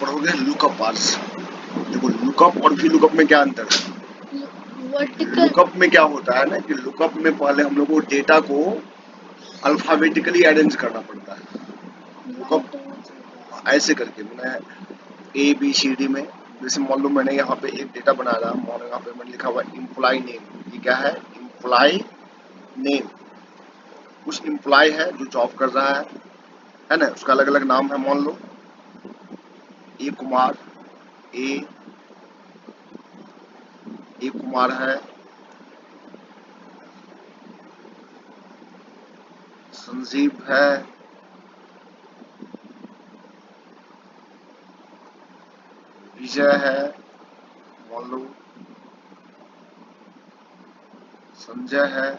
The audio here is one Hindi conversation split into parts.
पढ़ोगे लुकअप बार्स। देखो लुकअप और वी लुकअप में क्या अंतर है? वर्टिकल लुकअप में क्या होता है ना कि लुकअप में पहले हम लोग को डेटा को अल्फाबेटिकली अरेंज करना पड़ता है। लुकअप ऐसे करके मैंने ए बी सी डी में, जैसे मान लो मैंने यहाँ पे एक डेटा बना रहा, मान लो यहाँ पे मैंने लिखा हुआ इम्प्लाई नेम। ये क्या है? Imply name. कुछ इम्प्लाई है जो जॉब कर रहा है ना, उसका अलग अलग नाम है। मान लो ए कुमार, ए ए कुमार है, संजीव है, विजय है, मान लो संजय है,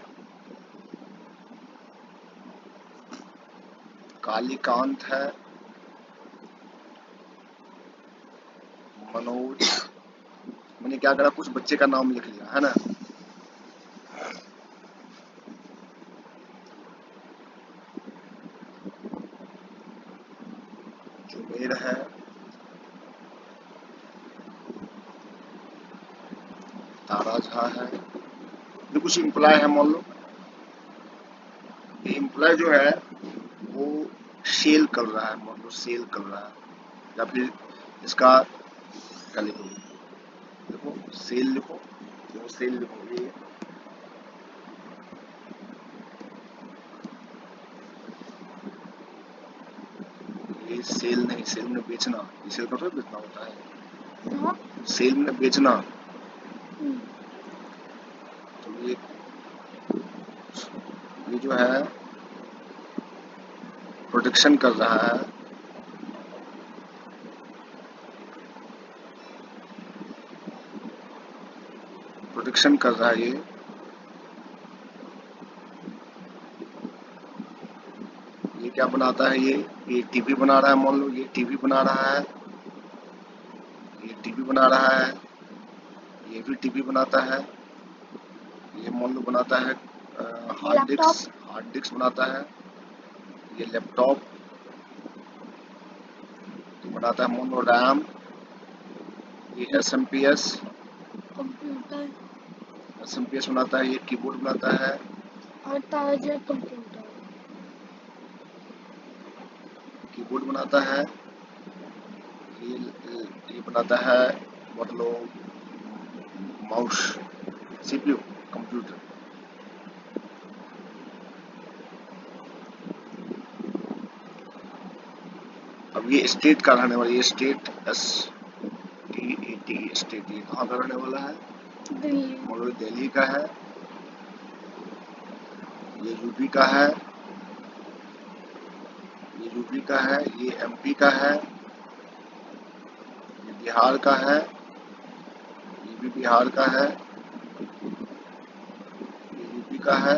कालीकांत है, मनोज। मैंने क्या करा, कुछ बच्चे का नाम लिख लिया है ना। जुमेर है, तारा झा है, ये कुछ इम्प्लाई है। मान लो ये इम्प्लाई जो है वो सेल कर रहा है, मान लो सेल कर रहा है। या फिर इसका क्या लिखो, देखो सेल लिखो, देखो सेल लिखो, ये सेल नहीं, सेल में बेचना, ये सेल का थोड़ा बेचना होता है, सेल में बेचना। तो ये जो है प्रोटेक्शन कर रहा है, प्रोटेक्शन कर रहा है। ये क्या बनाता है? ये टीवी बना रहा है। मान लो ये टीवी बना रहा है, ये टीवी बना रहा है, ये भी टीवी बनाता है। ये मान लो बनाता है हार्ड डिस्क बनाता है। ये लैपटॉप बनाता है, मान लो रैम। ये एसएमपीएस बनाता है, ये कीबोर्ड बनाता है, और ताजा कंप्यूटर कीबोर्ड बनाता है। ये बनाता है मतलब माउस, सीपीयू, कंप्यूटर। अब ये स्टेट का रहने वाला, ये स्टेट STAT स्टेट, ये कहाँ का रहने वाला है? दिल्ली मतलब दिल्ली का है। ये यूपी का है, ये यूपी का है, ये एमपी का है, ये बिहार का है, ये भी बिहार का है, ये यूपी का है,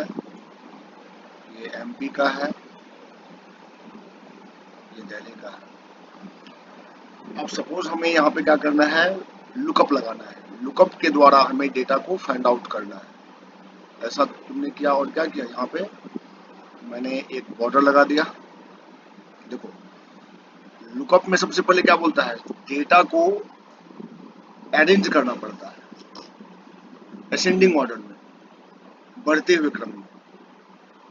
ये एमपी का है, ये दिल्ली का है। अब सपोज हमें यहाँ पे क्या करना है, लुकअप लगाना है। लुकअप के द्वारा हमें डेटा को फाइंड आउट करना है। ऐसा तुमने किया और क्या किया, यहाँ पे मैंने एक बॉर्डर लगा दिया। देखो लुकअप में सबसे पहले क्या बोलता है, डेटा को अरेंज करना पड़ता है असेंडिंग ऑर्डर में, बढ़ते हुए क्रम में।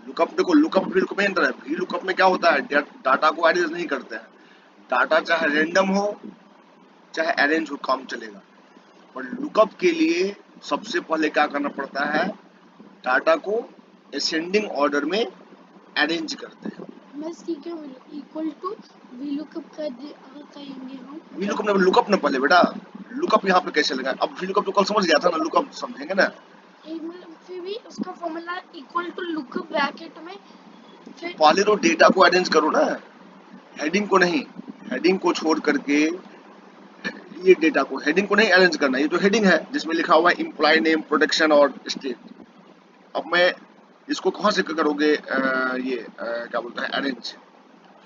लुकअप देखो, लुकअप भी लुकअप में अंतर है। भी लुकअप में क्या होता है, डाटा को अरेंज नहीं करते हैं। डाटा चाहे रेंडम हो चाहे अरेंज हो, काम चलेगा। पर लुकअप के लिए सबसे पहले क्या करना पड़ता है, डाटा को असेंडिंग ऑर्डर में अरेंज करते हैं। बस ठीक है, इक्वल टू VLOOKUP कहेंगे हम। लुकअप ने पहले बेटा, लुकअप यहाँ पे कैसे लगा? अब लुकअप तो कल समझ गया था ना, लुकअप समझेंगे ना। मतलब फिर भी उसका formula equal to lookup bracket में फिर पहले तो डेटा को अरेंज करो ना, हेडिंग को नहीं। हेडिंग को छोड़ करके ये डेटा को, हेडिंग को नहीं अरेंज करना। ये जो हेडिंग है जिसमें लिखा हुआ है इम्प्लाई नेम, प्रोटेक्शन और स्टेट, अब मैं इसको कहाँ से करोगे, क्या बोलता है, अरेंज।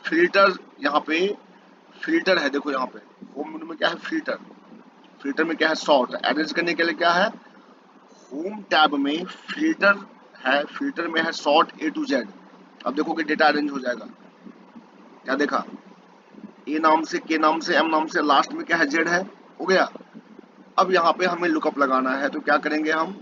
फिल्टर, यहाँ पे फिल्टर है, देखो यहाँ पे होम मेनू में क्या है, फिल्टर। फिल्टर में क्या है, सॉर्ट। अरेंज करने के लिए क्या है, होम टैब में फिल्टर है, फिल्टर में है सॉर्ट A to Z। अब देखो कि डेटा अरेंज हो जाएगा। क्या देखा, ए नाम से, के नाम से, एम नाम से, लास्ट में क्या है, जेड है। हो गया। अब यहाँ पे हमें लुकअप लगाना है, तो क्या करेंगे हम,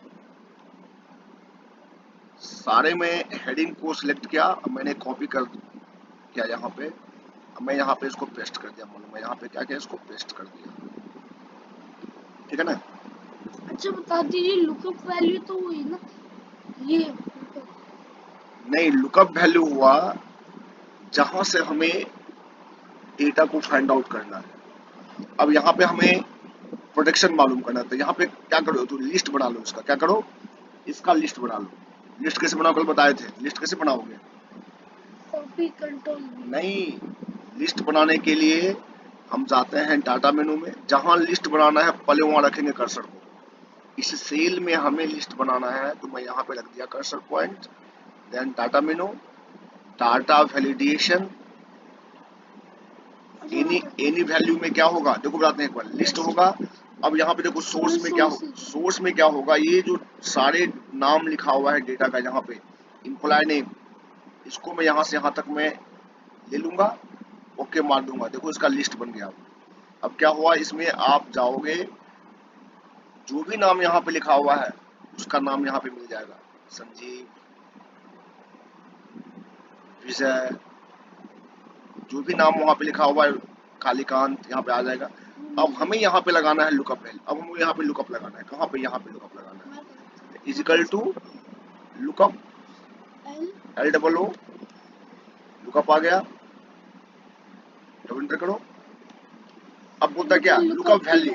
सारे में हेडिंग को सिलेक्ट किया, अब मैंने कॉपी कर किया यहाँ पे, अब मैं यहाँ पे इसको पेस्ट कर दिया, मतलब मैं यहाँ पे क्या किया, इसको पेस्ट कर दिया, ठीक है ना। अच्छा बता दीजिए, लुकअप वैल्यू तो हुई ना ये नहीं, लुकअप वैल्यू हुआ जहां से हमें डेटा को फाइंड आउट करना है। अब यहाँ पे हमें प्रोटेक्शन मालूम करना है, तो यहाँ पे क्या करो, तो लिस्ट बना लो इसका, क्या करो, इसका लिस्ट बना लो। लिस्ट कैसे बनाओ, कल बताए थे, लिस्ट कैसे बनाओगे। कॉपी कंट्रोल नहीं, लिस्ट बनाने के लिए हम जाते हैं डाटा मेनू में, जहां लिस्ट बनाना है पहले वहां रखेंगे कर्सर को। इस सेल में हमें लिस्ट बनाना है, तो मैं यहाँ पे रख दिया cursor point, then data menu, data validation, any value में क्या होगा, देखो बताते हैं एक बार, लिस्ट होगा। अब यहाँ पे देखो सोर्स में क्या हो, सोर्स में क्या होगा, ये जो सारे नाम लिखा हुआ है डेटा का, यहाँ पे इम्प्लॉय नेम, इसको मैं यहाँ से यहाँ तक मैं ले लूंगा, ओके मार दूंगा, देखो इसका लिस्ट बन गया। अब क्या हुआ, इसमें आप जाओगे, जो भी नाम यहाँ पे लिखा हुआ है उसका नाम यहाँ पे मिल जाएगा, संजीव, विजय, जो भी नाम वहाँ पे लिखा हुआ है, कालीकांत, यहाँ पे आ जाएगा। अब हमें यहाँ पे लगाना है लुकअप वैल्यू, अब हमें यहाँ पे लुकअप लगाना है, कहाँ पे, यहाँ पे लुकअप लगाना है, equal to lookup, L double O, lookup आ गया, डबल एंटर करो। अब बोलता है क्या, लुकअप वैल्यू।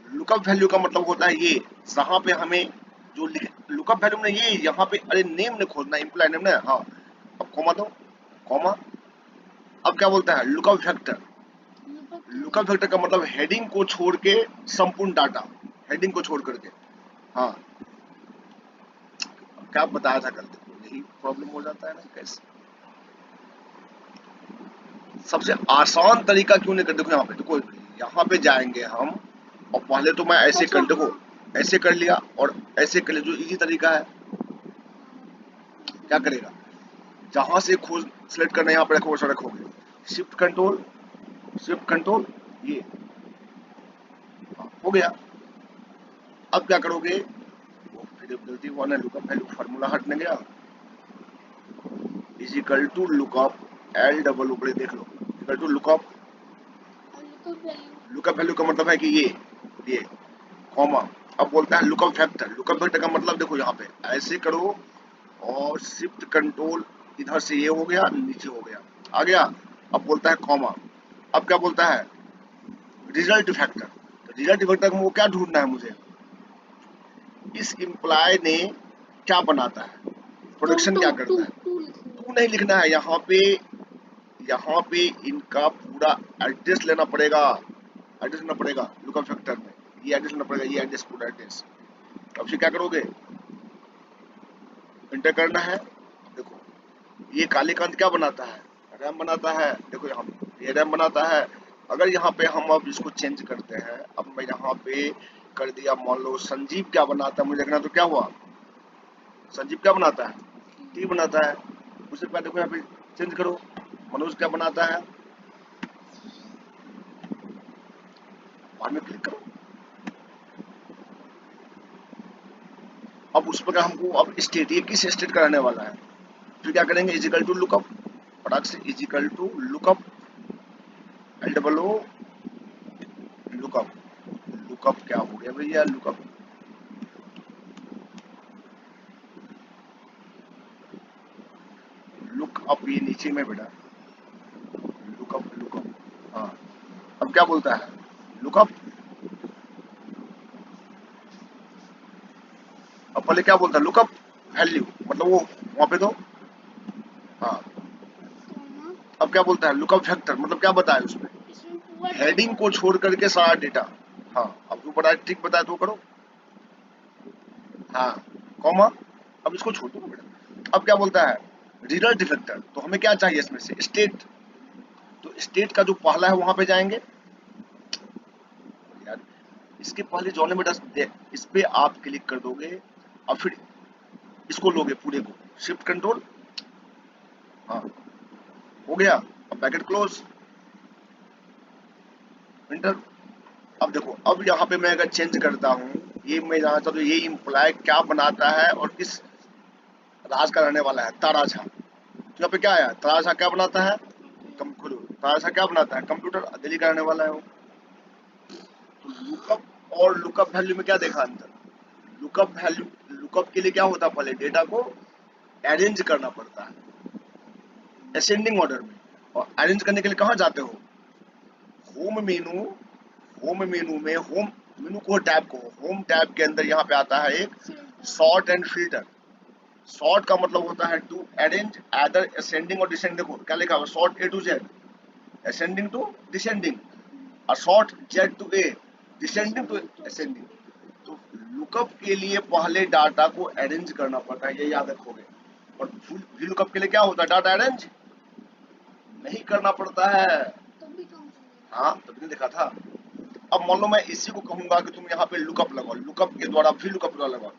लुकअप वैल्यू का मतलब होता है ये, जहाँ पे हमें जो लुकअप वैल्यू में ये यहाँ पे, अरे नेम ने खोजना, इम्प्लॉय नेम ने, हाँ। अब कॉमा दो, कॉमा। अब क्या बोलता है, लुकअप फैक्टर। लुकअप फैक्टर का मतलब हेडिंग को छोड़ के संपूर्ण डाटा, हेडिंग को छोड़ करके, हाँ। क्या बताया था कल, देखो यही प्रॉब्लम हो जाता है ना, कैसे सबसे आसान तरीका क्यों नहीं कर, देखो यहाँ पे, देखो यहाँ पे जाएंगे हम, और पहले तो मैं ऐसे कर, देखो ऐसे कर लिया और ऐसे कर लिया, जो इजी तरीका है। क्या करेगा, जहां से खोज सिलेक्ट करना, यहाँ पे रखो, वैसा रखोगे, शिफ्ट कंट्रोल, शिफ्ट कंट्रोल, ये हो गया। अब क्या करोगे, वो फिर गलती हुआ ना, लुकअप वैल्यू फार्मूला हटने गया, is equal to lookup, L double ऊपर देख लो, equal to lookup, lookup value का मतलब है कि ये कॉमा। अब बोलता है लुकअप फैक्टर, लुकअप फैक्टर का मतलब देखो यहाँ पे ऐसे करो, और शिफ्ट कंट्रोल, इधर से ये हो गया, नीचे हो गया, आ गया। अब बोलता है कॉमा, अब क्या बोलता है, रिजल्ट फैक्टर। तो रिजल्ट फैक्टर में वो क्या ढूंढना है मुझे, इस इम्प्लॉय ने क्या बनाता है, प्रोडक्शन क्या करता है, टू नहीं लिखना है, यहाँ पे इनका पूरा एड्रेस लेना पड़ेगा, एड्रेस लेना पड़ेगा लुकअप फैक्टर में, ये एड्रेस लेना पड़ेगा, ये एड्रेस, पूरा एड्रेस। अब से क्या करोगे, एंटर करना है। देखो ये कालीकांत क्या बनाता है, रैम बनाता है, देखो यहाँ ये रैम बनाता है। अगर यहाँ पे हम अब इसको चेंज करते हैं, अब मैं यहाँ पे कर दिया, मान लो संजीव क्या बनाता है मुझे देखना, तो क्या हुआ, संजीव क्या बनाता है, टी बनाता है। उसके बाद देखो यहाँ पे चेंज करो, मनोज क्या बनाता है, बाद में क्लिक करो। अब उस पर हमको अब स्टेट, ये किस स्टेट का रहने वाला है, फिर क्या करेंगे, इजिकल टू लुकअप, फटाक से इजिकल to lookup, L double O, lookup, lookup क्या हो गया भैया, लुकअप, लुकअप ये नीचे में बेटा, लुकअप, लुकअप, हाँ। अब क्या बोलता है, लुकअप, अब पहले क्या बोलता है, लुकअप वैल्यू, मतलब वो वहां पे दो, हाँ। अब क्या बोलता है, लुकअप फैक्टर, मतलब क्या बताया उसमें, हेडिंग को छोड़ करके सारा डेटा, हाँ। अब जो बड़ा ट्रिक बताया तो करो, हाँ, कॉमा। अब इसको छोड़ दो बेटा। अब क्या बोलता है, रिजल्ट फैक्टर, तो हमें क्या चाहिए इसमें से, स्टेट, तो स्टेट का जो पहला है वहां पे जाएंगे यार, इसके पहले जोन में इस पे आप क्लिक कर दोगे, और फिर इसको लोगे पूरे को, शिफ्ट कंट्रोल, हाँ, हो गया। अब ब्रैकेट क्लोज, इंटर। अब देखो, अब यहाँ पे मैं अगर चेंज करता हूँ, ये मैं जानना चाहता हूँ ये इम्प्लाय क्या बनाता है और किस राज का रहने वाला है, तारा झा। तो यहाँ पे क्या है, तारा झा क्या बनाता है, कम खोलो, तारा झा क्या बनाता है, कंप्यूटर, दिल्ली का रहने वाला है वो। तो लुकअप और लुकअप वैल्यू में क्या देखा अंतर, लुकअप वैल्यू, लुकअप के लिए क्या होता है, पहले डेटा को अरेंज करना पड़ता है असेंडिंग ऑर्डर में, और अरेंज करने के लिए कहाँ जाते हो, होम मेनू, होम मेनू में, होम मेनू को टैब को, होम टैब के अंदर यहाँ पे आता है एक सॉर्ट एंड फिल्टर। सॉर्ट का मतलब होता है टू अरेंज एदर असेंडिंग और डिसेंडिंग। देखो क्या लिखा हुआ, sort A to Z, ascending to descending, और sort Z to A, descending to ascending. तो लुकअप के लिए पहले डाटा को अरेंज करना पड़ता है, ये याद रखोगे। और वी लुकअप के लिए क्या होता है, डाटा अरेंज नहीं करना पड़ता है। हाँ, तभी देखा था। अब मान लो मैं इसी को कहूंगा कि तुम यहाँ पे लुकअप लगाओ, लुकअप के द्वारा वी लुकअप द्वारा लगाओ।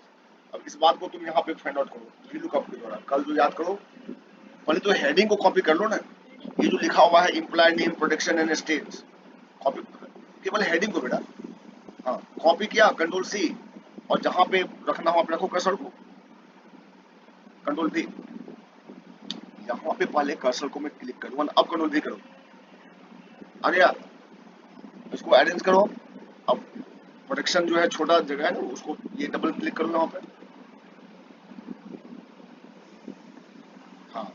अब इस बात को तुम यहाँ पे फाइंड आउट करो, वी लुकअप के द्वारा। कल जो याद करो, पहले तो हेडिंग को कॉपी कर लो ना, ये जो लिखा हुआ है implied name protection and states, copy केवल हेडिंग को बेटा। हाँ, कॉपी किया, कंट्रोल सी, और जहां पे रखना हो आप रखो कर्सर को, कंट्रोल वी। यहाँ पे पहले कर्सर को मैं क्लिक करूंगा, अब कंट्रोल वी करो, आ गया। इसको अरेंज करो। अब प्रोटेक्शन जो है छोटा जगह है ना, उसको ये डबल क्लिक करो यहाँ पे। हाँ,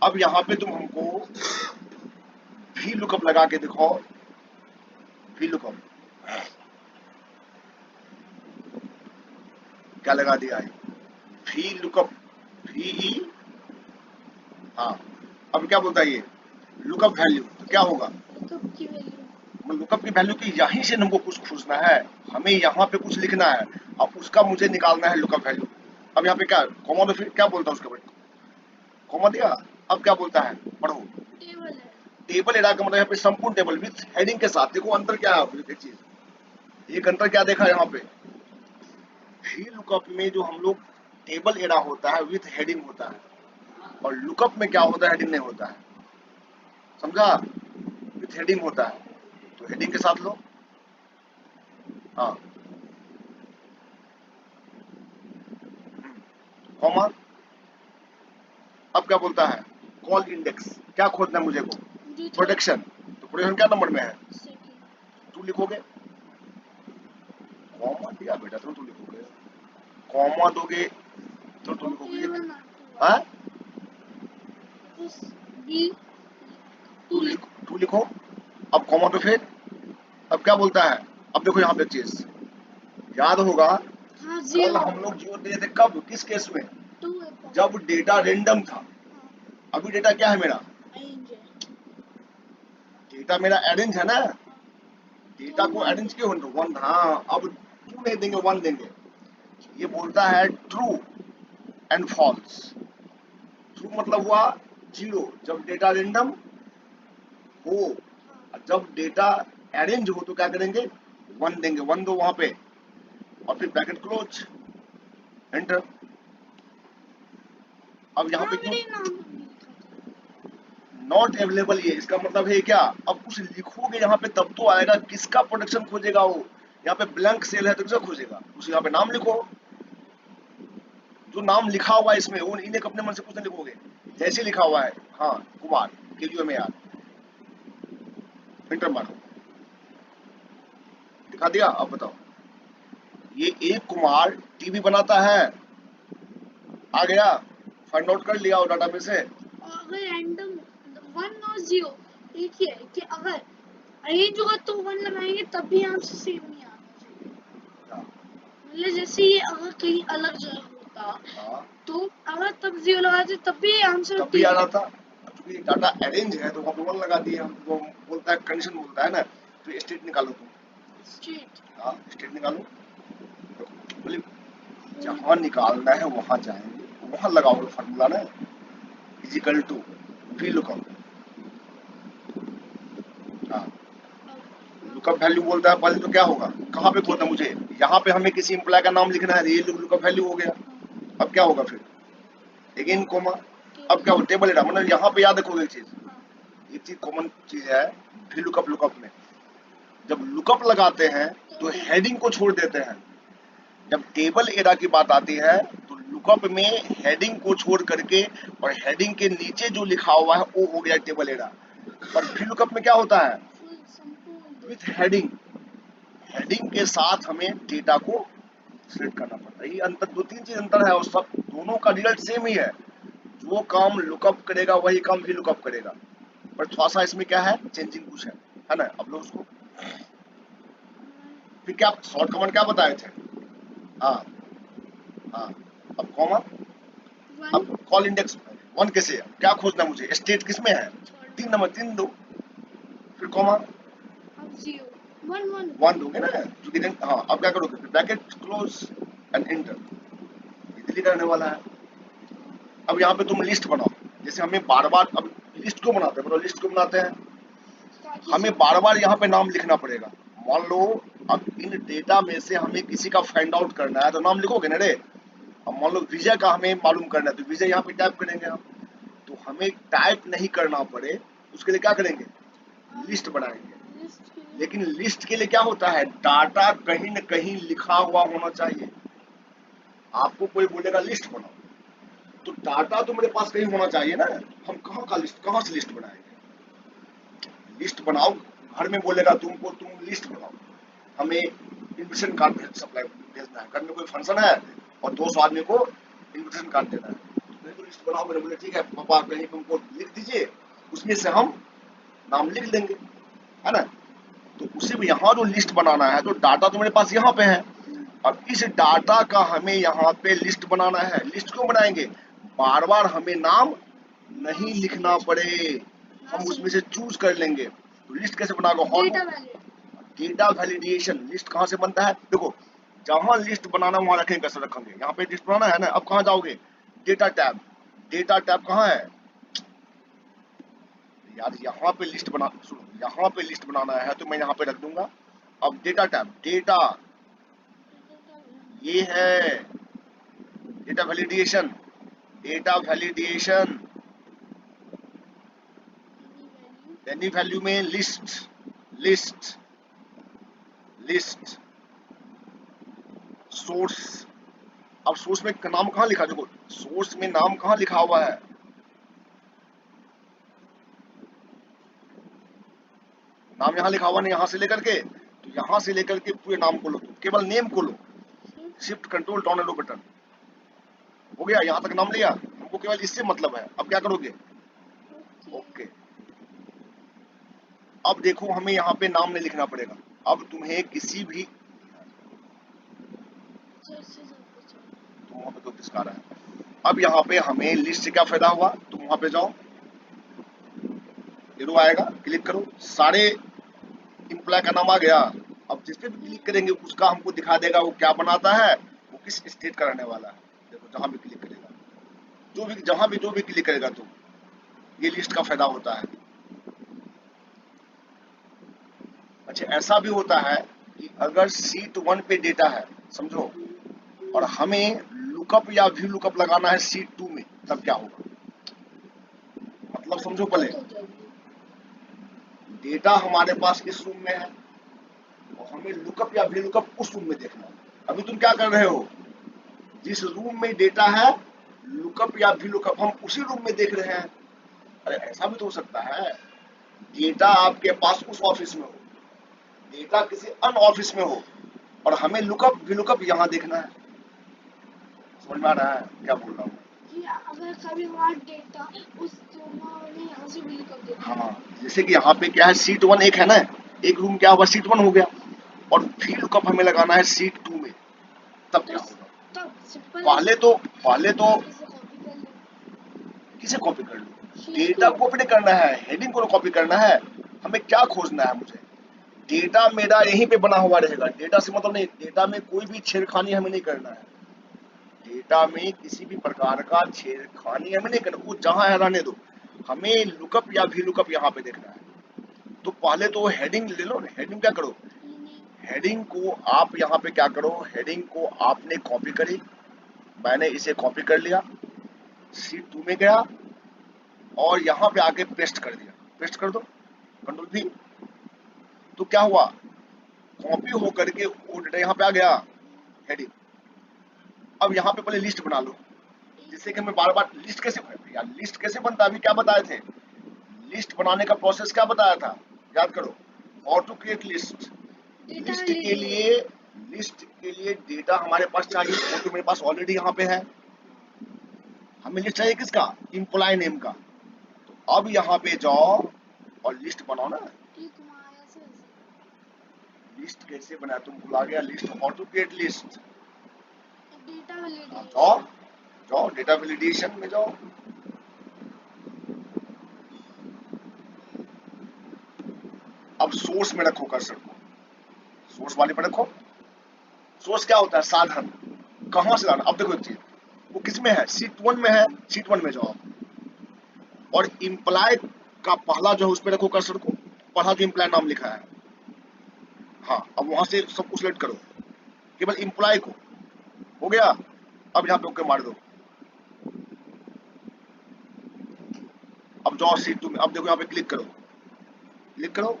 अब यहाँ पे तुम हमको वी लुकअप लगा के दिखाओ, वी लुकअप क्या लगा दिया है, वी लुकअप, वी, हाँ। अब क्या बोलता है ये, लुकअप वैल्यू, तो क्या होगा, लुकअप की वैल्यू की यहीं से हमको कुछ खोजना है, हमें यहाँ पे कुछ लिखना है, अब उसका मुझे निकालना है लुकअप वैल्यू। अब यहाँ पे क्या कॉमा, तो फिर क्या बोलता है उसका बेटा, कॉमा दिया। अब क्या बोलता है, पढ़ो, टेबल एरा का मतलब यहाँ पे संपूर्ण टेबल विथ हेडिंग के साथ। देखो अंतर क्या है, एक चीज, एक अंतर क्या देखा यहाँ पे, वी लुकअप में जो हम लोग टेबल एरा होता है विथ हेडिंग होता है, और लुकअप में क्या होता है, हेडिंग नहीं होता है, समझा, विथ हेडिंग होता है। तो हेडिंग के साथ लो, हाँ, कॉमा। अब क्या बोलता है, कॉल इंडेक्स, क्या खोजना है मुझे को, प्रोटेक्शन। तो प्रोटेक्शन क्या नंबर में है, तू लिखोगे, कॉमा दिया बेटा तो तू लिखोगे, कॉमा दोगे तो तुम लिखोगे, हाँ, टू लिखो। अब कॉमा पे फिर, अब क्या बोलता है, अब देखो यहाँ पे चीज याद होगा, कल हम लोग जीरो दिए थे, कब, किस केस में, जब डेटा रेंडम था। अभी डेटा क्या है मेरा, डेटा मेरा अरेंज है ना, डेटा को अरेंज क्यों, वन, हाँ। अब टू नहीं देंगे, वन देंगे। ये बोलता है ट्रू एंड फॉल्स। ट्रू मतलब हुआ जीरो जब डेटा रेंडम हो, जब डेटा अरेंज हो तो क्या करेंगे, वन देंगे, वन दो वहां पे, और फिर ब्रैकेट क्लोज, एंटर। अब यहाँ पे क्यों नॉट अवेलेबल, ये इसका मतलब है क्या, अब कुछ लिखोगे यहाँ पे तब तो आएगा, किसका प्रोडक्शन खोजेगा वो, यहाँ पे ब्लैंक सेल है तो किसका खोजेगा, उस यहाँ पे नाम लिखो, जो नाम लिखा हुआ है इसमें वो इन्हें अपने मन से कुछ नहीं लिखोगे, जैसे लिखा हुआ है, हाँ, कुमार, KUMAR, एंटर मारो, दिखा दिया। अब बताओ, ये एक कुमार टीवी बनाता है, आ गया, फाइंड आउट कर लिया डाटा में से। अगर रैंडम वन और जीरो एक ही है कि अगर अरेंज होगा तो वन लगाएंगे तब भी आंसर सेम नहीं आना चाहिए, मतलब जैसे ये अगर कहीं अलग जगह होता तो अगर तब जीरो लगाते तब भी आंसर तब भी आ रहा था, क्योंकि डाटा अरेंज है तो वहाँ पे वन लगा दिए हम, वो बोलता है कंडीशन बोलता है ना, तो स्टेट निकालो तुम, स्टेट, हाँ, स्टेट निकालो, बोले जहाँ निकालना है वहां जाएंगे, वहां लगाओगे फार्मूला ना, इजिकल टू वी लुकअप, हाँ, लुकअप वैल्यू बोलता है पहले, तो क्या होगा, कहाँ पे खोजना मुझे, यहाँ पे हमें किसी एम्प्लॉय का नाम लिखना है, ये लुकअप वैल्यू हो गया। अब क्या होगा फिर, अगेन कोमा। अब क्या हो, टेबल एरा, मतलब यहाँ पे याद रखोगे एक चीज कॉमन चीज है वी लुकअप, लुकअप में जब लुकअप लगाते हैं तो हेडिंग को छोड़ देते हैं। जब टेबल एरा की बात आती है तो लुकअप में हेडिंग को छोड़ करके और हेडिंग के नीचे जो लिखा हुआ है वो हो गया टेबल एरा। पर फिर लुकअप में क्या होता है, विथ हेडिंग, हेडिंग के साथ हमें डेटा को सेट करना पड़ता है। ये अंतर, दो तीन चीज अंतर है और सब दोनों का रिजल्ट सेम ही है। जो काम लुकअप करेगा वही काम भी लुकअप करेगा, पर थोड़ा सा इसमें क्या है, चेंजिंग कुछ है ना। अब लोग उसको फिर क्या शॉर्ट कमांड क्या बताए थे, हाँ हाँ, अब कॉमा, अब कॉल इंडेक्स 1 कैसे, क्या खोजना मुझे, स्टेट किस में है, 3 नंबर 3 दो, फिर कॉमा, अब 0 1 1 1 दोगे ना, क्योंकि हाँ अब क्या करोगे, bracket close and enter, easily करने वाला है। अब यहाँ पे तुम लिस्ट बनाओ, जैसे हमें बार बार, अब लिस्ट क्यों बनाते हैं, मतलब लिस्ट क्यों बनाते हैं, हमें बार बार यहाँ पे नाम लिखना पड़ेगा। मान लो अब इन डेटा में से हमें किसी का फाइंड आउट करना है तो नाम लिखोगे ना रे। अब मान लो विजय का हमें मालूम करना है तो विजय यहाँ पे टाइप करेंगे हम, तो हमें टाइप नहीं करना पड़े उसके लिए क्या करेंगे, लिस्ट बनाएंगे। लेकिन लिस्ट के लिए क्या होता है, डाटा कहीं न कहीं लिखा हुआ होना चाहिए। आपको कोई बोलेगा लिस्ट बनाओ तो डाटा तो मेरे पास कहीं होना चाहिए ना, हम कहाँ का लिस्ट, कहाँ से लिस्ट बनाएंगे, लिस्ट बनाओ, घर में बोलेगा तुमको तुम लिस्ट बनाओ, हमें इन्विटेशन कार्ड सप्लाई भेजना है, घर में कोई फंक्शन है और 200 आदमी को इन्विटेशन कार्ड देना है, तो तो लिस्ट बनाओ, मैंने बोले ठीक है पापा कहीं तुमको लिख दीजिए, उसमें से हम नाम लिख लेंगे, है ना। तो उसी में यहाँ जो लिस्ट बनाना है तो डाटा तो मेरे पास यहाँ पे है, अब इस डाटा का हमें यहाँ पे लिस्ट बनाना है। लिस्ट क्यों बनाएंगे, बार बार हमें नाम नहीं लिखना पड़े, हम उसमें से चूज कर लेंगे। तो लिस्ट कैसे बनाओगे, डेटा वैलिडेशन। लिस्ट कहाँ से बनता है, देखो जहां लिस्ट बनाना वहां रखेंगे, कैसे रखेंगे, यहाँ पे लिस्ट बनाना है ना, अब कहाँ जाओगे, डेटा टैब, डेटा टैब कहाँ है यार, यहाँ पे लिस्ट बना, सुनो यहाँ पे लिस्ट बनाना है तो मैं यहाँ पे रख दूंगा। अब डेटा टैब, डेटा ये है, data validation, data validation, any value में लिस्ट, लिस्ट, लिस्ट, सोर्स। अब सोर्स में नाम कहाँ लिखा, देखो सोर्स में नाम कहाँ लिखा हुआ है, नाम यहाँ लिखा हुआ नहीं, यहाँ से लेकर के, तो यहाँ से लेकर के पूरे नाम को लो, तो केवल नेम को लो, shift control down arrow button, हो गया, यहाँ तक नाम लिया, हमको केवल इससे मतलब है। अब क्या करोगे, ओके। अब देखो हमें यहाँ पे नाम नहीं लिखना पड़ेगा, अब तुम्हें किसी भी, तो वहाँ पे तो किसका रहा है, अब यहाँ पे हमें लिस्ट से क्या फायदा हुआ, तुम वहाँ पे जाओ, एरो आएगा, क्लिक करो, सारे इम्प्लॉय का नाम आ गया। अब जिस पे भी क्लिक करेंगे उसका हमको दिखा देगा वो क्या बनाता है, वो किस स्टेट का रहने वाला है। देखो जहां भी क्लिक करेगा, जो भी जहां भी जो भी क्लिक करेगा, तो ये लिस्ट का फायदा होता है। अच्छा ऐसा भी होता है कि अगर सीट 1 पे डेटा है समझो, और हमें लुकअप या व्यू लुकअप लगाना है सीट 2 में, तब क्या होगा, मतलब समझो पहले डेटा हमारे पास इस रूम में है और हमें लुकअप या व्यू लुकअप उस रूम में देखना है। अभी तुम क्या कर रहे हो, जिस रूम में डेटा है लुकअप या व्यू लुकअप हम उसी रूम में देख रहे हैं। अरे ऐसा भी तो हो सकता है, डेटा आपके पास उस ऑफिस में हो, डेटा किसी अन्य ऑफिस में हो और हमें लुकअप व्यू लुकअप यहाँ देखना है। समझ में आ रहा है क्या बोल रहा हूँ, अगर कभी हमारा डेटा उस ने यहाँ से भी कर देता, हाँ जैसे कि यहाँ पे क्या है, सीट 1 एक है ना, एक रूम क्या हुआ, सीट 1 हो गया, और व्यू लुकअप हमें लगाना है सीट 2 में, तब क्या होगा, पहले तो किसे कॉपी कर लो, डेटा कॉपी नहीं करना है, हेडिंग को कॉपी करना है। हमें क्या खोजना है, मुझे डेटा मेरा यहीं पे बना हुआ रहेगा, डेटा से मतलब नहीं, डेटा में कोई भी छेड़खानी हमें नहीं करना है, डेटा में किसी भी प्रकार का छेड़खानी हमें नहीं करना, वो जहां है रहने दो, हमें लुकअप या भी लुकअप यहाँ पे देखना है। तो पहले तो हेडिंग ले लो, हेडिंग क्या करो, हेडिंग को आप यहाँ पे क्या करो, हेडिंग को आपने कॉपी करी, मैंने इसे कॉपी कर लिया, सीट 2 में गया और यहाँ पे आके पेस्ट कर दिया, पेस्ट कर दो, कंट्रोल V, तो क्या हुआ, कॉपी होकर के वो डेटा यहाँ पे आ गया हेडिंग। अब यहाँ पे पहले लिस्ट बना लो, जिससे कि हमें बार बार लिस्ट कैसे यार लिस्ट कैसे बनता है, अभी क्या बताए थे, लिस्ट बनाने का प्रोसेस क्या बताया था, याद करो, how to create list. List के लिए डेटा हमारे पास चाहिए, वो तो मेरे पास ऑलरेडी यहाँ पे है। हमें लिस्ट चाहिए किसका, एम्प्लॉय नेम का। तो अब यहाँ पे जाओ और लिस्ट बनाओ ना। लिस्ट कैसे बनाया तुम भुला गया, list how to create list. जाओ जाओ डेटा वैलिडेशन में जाओ, अब सोर्स में रखो कर्सर को, सोर्स वाले पे रखो। सोर्स क्या होता है, साधन, कहां से लाना। अब देखो एक चीज, वो किसमें है, शीट 1 में है, शीट 1 में जाओ और इम्प्लॉय का पहला जो है उस पे रखो कर्सर को, पहला जो इम्प्लॉय नाम लिखा है। हाँ अब वहां से सब कुछ सिलेक्ट करो, केवल इम्प्लॉय को, हो गया। अब यहाँ पे ओके मार दो। अब जाओ शीट 2 में, अब देखो यहाँ पे क्लिक करो, क्लिक करो,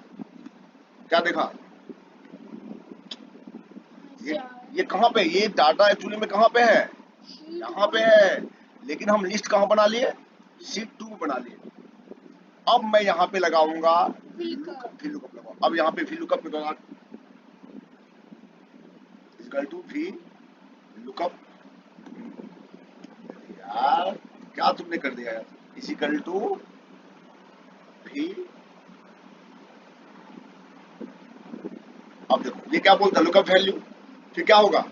क्या देखा, ये कहाँ पे, ये डाटा एक्चुअली में कहाँ पे है, यहाँ पे है, लेकिन हम लिस्ट कहाँ बना लिए, शीट 2 में बना लिए। अब मैं यहाँ पे लगाऊंगा VLOOKUP लगाऊंगा। अब यहाँ पे VLOOKUP में लगा इक्वल टू VLOOKUP, यार क्या तुमने कर दिया यार, इक्वल टू V। अब देखो ये क्या बोलता है, लुकअप वैल्यू, फिर क्या होगा,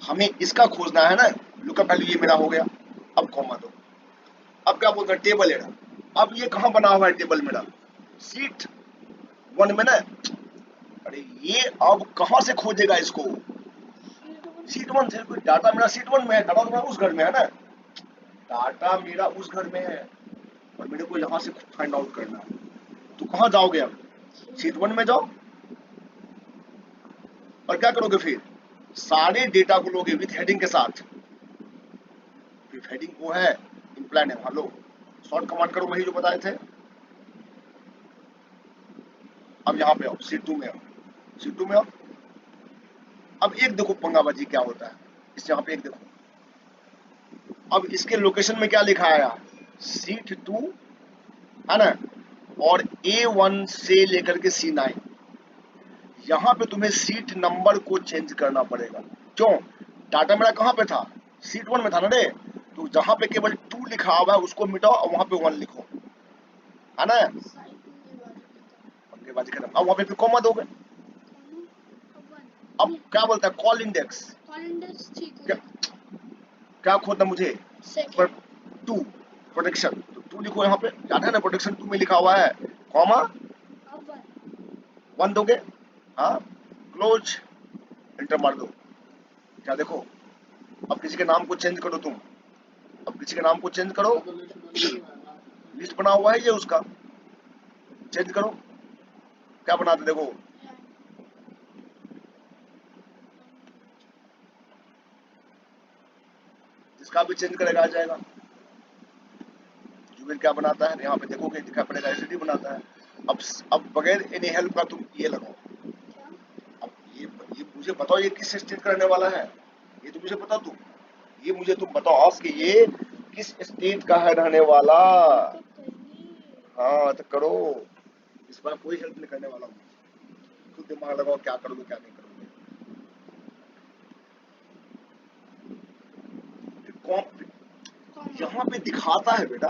हमें इसका खोजना है ना, लुकअप वैल्यू ये मेरा हो गया। अब कॉमा दो, अब क्या बोलता है, टेबल एरर। अब ये कहाँ बना हुआ है टेबल मेरा, शीट 1 में ना। अरे ये अब कहाँ से खोजेगा इसको, शीट 1 से। कोई डाटा मेरा शीट 1 में है, डाटा तो मेरा उस घर में है ना, डाटा मेरा उस घर में है और मेरे को यहाँ से फाइंड आउट करना है। तो कहाँ जाओगे, अब शीट 1 में जाओ और क्या करोगे, फिर सारे डेटा को लोगे विथ हेडिंग के साथ। फिर हेडिंग को है employee name, hello short command करो, वही जो बताए थे। अब यहाँ पे आओ, शीट 2 में आओ, शीट 2 में आओ। अब एक देखो पंगाबाजी क्या होता है, इस यहाँ पे एक देखो, अब इसके लोकेशन में क्या लिखा आया, शीट 2 है ना, और A1 से लेकर के C9। यहाँ पे तुम्हें सीट नंबर को चेंज करना पड़ेगा। क्यों, डाटा मेरा कहाँ पे था, शीट 1 में था ना रे। तो जहाँ पे केवल 2 लिखा हुआ है उसको मिटाओ और वहाँ पे 1 लिखो, है ना। पंगेबाजी खत्म। अब वहाँ पे फिर कॉमा दोगे। अब क्या बोलता है, कॉल इंडेक्स, क्या खोजना मुझे, पर 2 प्रोटेक्शन, तो 2 लिखो यहाँ पे, याद है ना प्रोटेक्शन 2 में लिखा हुआ है, कॉमा 1 दोगे, हाँ क्लोज, एंटर मार दो। क्या देखो, अब किसी के नाम को चेंज करो तुम, अब किसी के नाम को चेंज करो, लिस्ट बना हुआ है ये उसका, चेंज करो, क्या बनाते देखो, जिसका भी चेंज करेगा आ जाएगा। जुबिल क्या बनाता है, यहाँ पे देखोगे दिखा पड़ेगा, एसडी बनाता है। अब बगैर एनी हेल्प का तुम ये लगाओ। अब ये मुझे बताओ ये किस स्टेट करने वाला है, ये तो मुझे बता दो, ये मुझे तुम बताओ कि ये किस स्टेट का है रहने वाला। हाँ तो करो, इस बार कोई हेल्प नहीं करने वाला हूँ, खुद दिमाग लगाओ क्या करोगे क्या नहीं करोगे। यहाँ पे दिखाता है बेटा,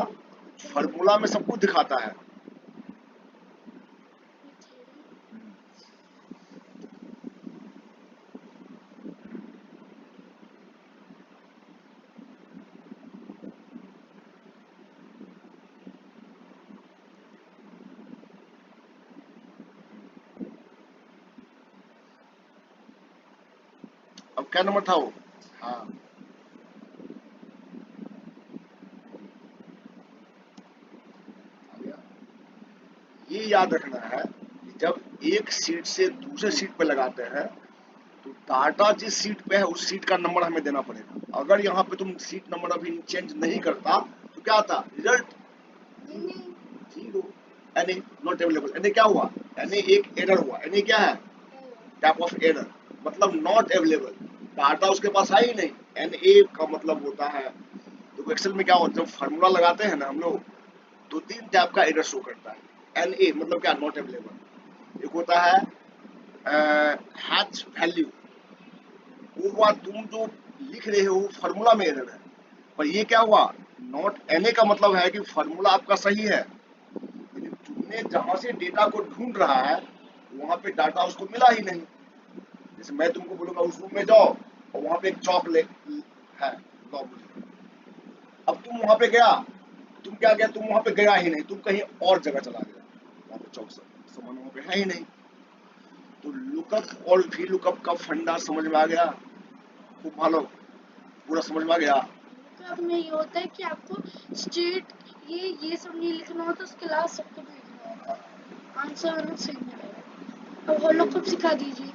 फार्मूला में सब कुछ दिखाता है। अब क्या नंबर था वो, हाँ ये याद रखना है कि जब एक सीट से दूसरे सीट पे लगाते हैं तो डाटा जिस सीट पे है उस सीट का नंबर हमें देना पड़ेगा। अगर यहाँ पे तुम सीट नंबर अभी चेंज नहीं करता तो क्या आता, result 0, NA not available. NA क्या हुआ, एनए एक एरर हुआ, एनए क्या है, टाइप ऑफ एरर, मतलब नॉट अवेलेबल, डाटा उसके पास है ही नहीं। NA का मतलब होता है, तो एक्सेल में क्या होता है, जब फार्मूला लगाते हैं ना हम लोग, तो 3 टाइप का एरर शो करता है। NA मतलब क्या, नॉट अवेलेबल। एक होता है हैच वैल्यू, वो हुआ तुम जो लिख रहे हो फार्मूला में एरर है, पर ये क्या हुआ, नॉट NA का मतलब है कि फार्मूला आपका सही है, लेकिन तुमने जहां से डेटा को ढूंढ रहा है वहां पे डाटा उसको मिला ही नहीं। जैसे मैं तुमको बोलूंगा उस रूम में जाओ और वहां पे एक चॉकलेट है, दो मुझे। अब तुम वहां पे गया, तुम क्या गया, तुम वहां पे गया ही नहीं, तुम कहीं और जगह चला गया, वहां पे चौक सामान वहां पे है ही नहीं। तो लुकअप और भी लुकअप का फंडा समझ में आ गया, खूब भालो, पूरा समझ में आ गया। लुकअप में ये होता है कि आपको स्टेट ये सब नहीं लिखना होता, उसके अलावा सब कुछ लिखना होता है, आंसर आना सही नहीं आएगा। अब और लुकअप सिखा दीजिए।